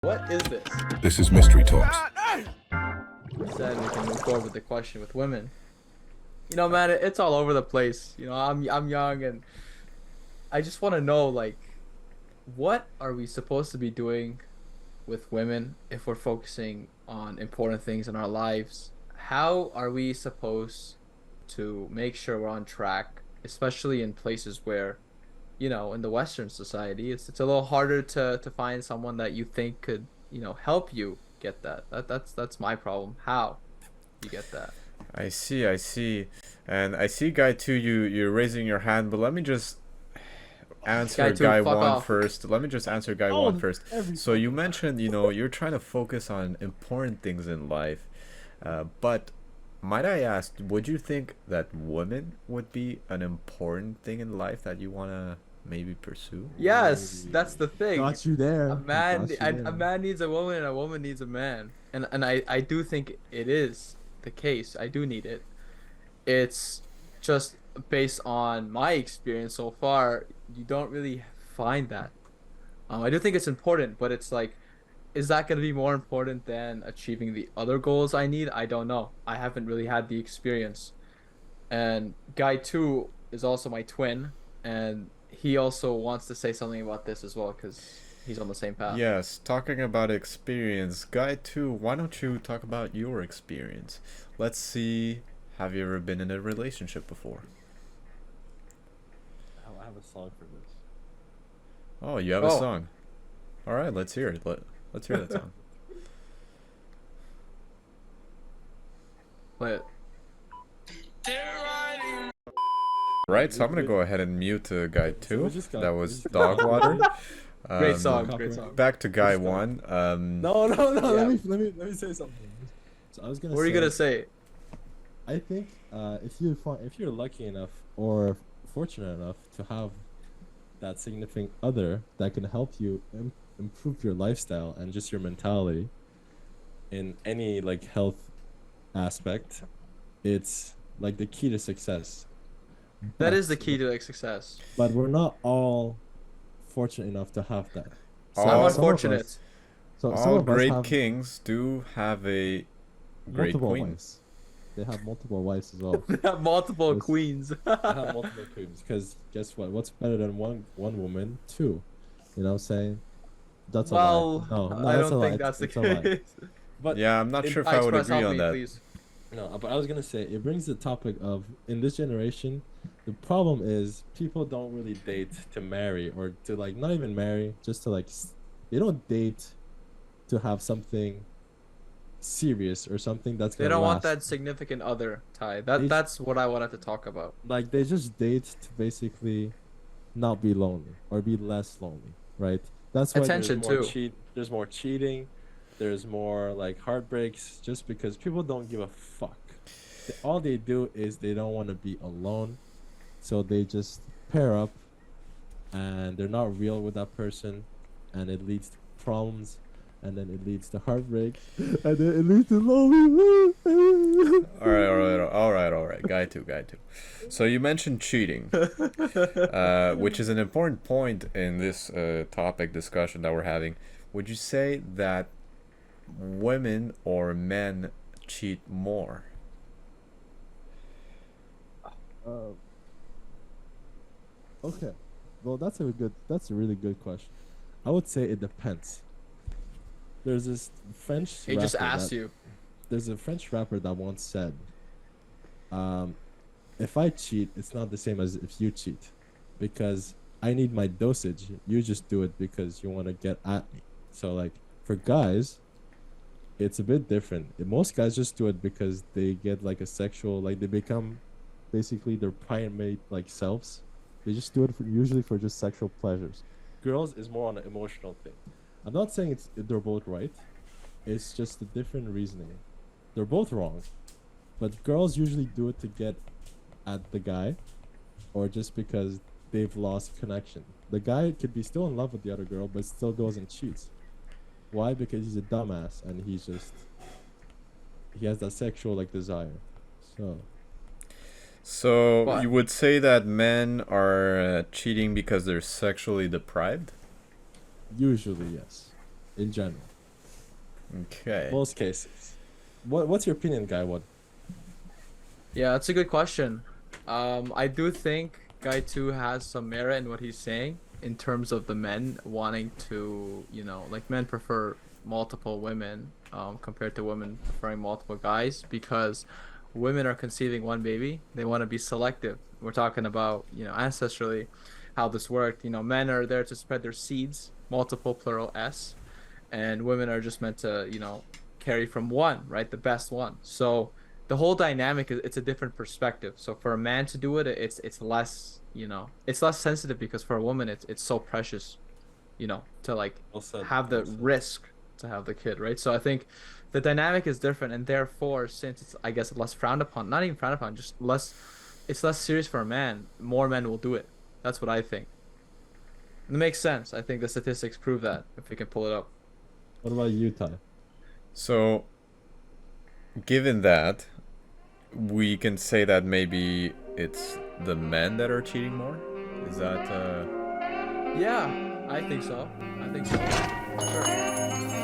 What is this? This is Mystery Talks. Said we can move forward with the question with women. You know, man, it's all over the place. You know, I'm young and I just want to know, like, what are we supposed to be doing with women if we're focusing on important things in our lives? How are we supposed to make sure we're on track, especially in places where, you know, in the Western society, it's a little harder to find someone that you think could, you know, help you get that. That's my problem. How you get that? I see. And I see guy 2 you're raising your hand, but let me just answer Guy two, guy fuck 1 off. first. Let me just answer guy 1 first. So you mentioned, you're trying to focus on important things in life. But might I ask, would you think that women would be an important thing in life that you want to maybe pursue? Yes, that's the thing. Got you there. A man, Got you a there. man needs a woman, and a woman needs a man. And I do think it is the case. I do need it. It's just based on my experience so far, you don't really find that. I do think it's important, but it's like, is that going to be more important than achieving the other goals I need? I don't know. I haven't really had the experience. And guy 2 is also my twin, and he also wants to say something about this as well because he's on the same path. Yes, talking about experience. Guy 2, why don't you talk about your experience? Let's see, have you ever been in a relationship before? I have a song for this. Oh, you have a song. All right, let's hear it. Let's hear that song. But Right, so I'm gonna go ahead and mute guy 2. we just got- That was Dog Water. great song, great song. Back to guy Let's go. 1. No. Yeah. Let me say something. So I was gonna. What are you gonna say? I think if you're lucky enough or fortunate enough to have that significant other that can help you improve your lifestyle and just your mentality in any like health aspect, it's like the key to success. That is the key to like success. But we're not all fortunate enough to have that. I'm I'm some of unfortunate. us- some All of us great have kings do have a great multiple queen. wives. They have multiple wives as well. They have multiple Yes. queens. They have multiple queens because guess what? What's better than one woman? Two. You know what I'm saying? That's a Well, lie. No, I that's a don't lie. think that's the It's a lie. case. But Yeah, I'm not sure if I would Express, agree help on me, that. please. no, but I was gonna say it brings the topic of in this generation, the problem is people don't really date to marry or to like not even marry, just to like they don't date to have something serious or something that's They gonna don't want last. that significant other tie. They- That's what I wanted to talk about. Like they just date to basically not be lonely or be less lonely, right? That's why Attention, there's more too. there's more cheating, there's more like heartbreaks just because people don't give a fuck. All they do is they don't want to be alone, so they just pair up and they're not real with that person, and it leads to problems, and then it leads to heartbreak, and then it leads to lonely. All right. Guy 2. So you mentioned cheating, which is an important point in this topic discussion that we're having. Would you say that women or men cheat more? Okay, well that's a really good question. I would say it depends. There's this French. He just rapper asked that- you. There's a French rapper that once said, "If I cheat, it's not the same as if you cheat, because I need my dosage. You just do it because you want to get at me." So like for guys, it's a bit different. Most guys just do it because they get like a sexual, like they become basically their primate like selves. They just do it usually for just sexual pleasures. Girls is more on an emotional thing. I'm not saying they're both right. It's just a different reasoning. They're both wrong, but girls usually do it to get at the guy, or just because they've lost connection. The guy could be still in love with the other girl, but still goes and cheats. Why? Because he's a dumbass and he has that sexual like desire. So But- you would say that men are cheating because they're sexually deprived? Usually, yes, in general. Okay. Most cases. What's your opinion, guy? What? Yeah, that's a good question. I do think Guy 2 has some merit in what he's saying in terms of the men wanting to, like men prefer multiple women, compared to women preferring multiple guys because women are conceiving one baby. They want to be selective. We're talking about, ancestrally how this worked. Men are there to spread their seeds, multiple plural S, and women are just meant to, carry from one, right? The best one. So the whole dynamic is it's a different perspective. So for a man to do it, it's less, it's less sensitive because for a woman it's so precious, to like Well said. have the Well said. risk to have the kid, right? So I think the dynamic is different, and therefore, since it's I guess less frowned upon, not even frowned upon, just less, it's less serious for a man. More men will do it. That's what I think. It makes sense. I think the statistics prove that if we can pull it up. What about you, Ty? So, given that, we can say that maybe it's the men that are cheating more. Is that Yeah, I think so. I think so. Sure.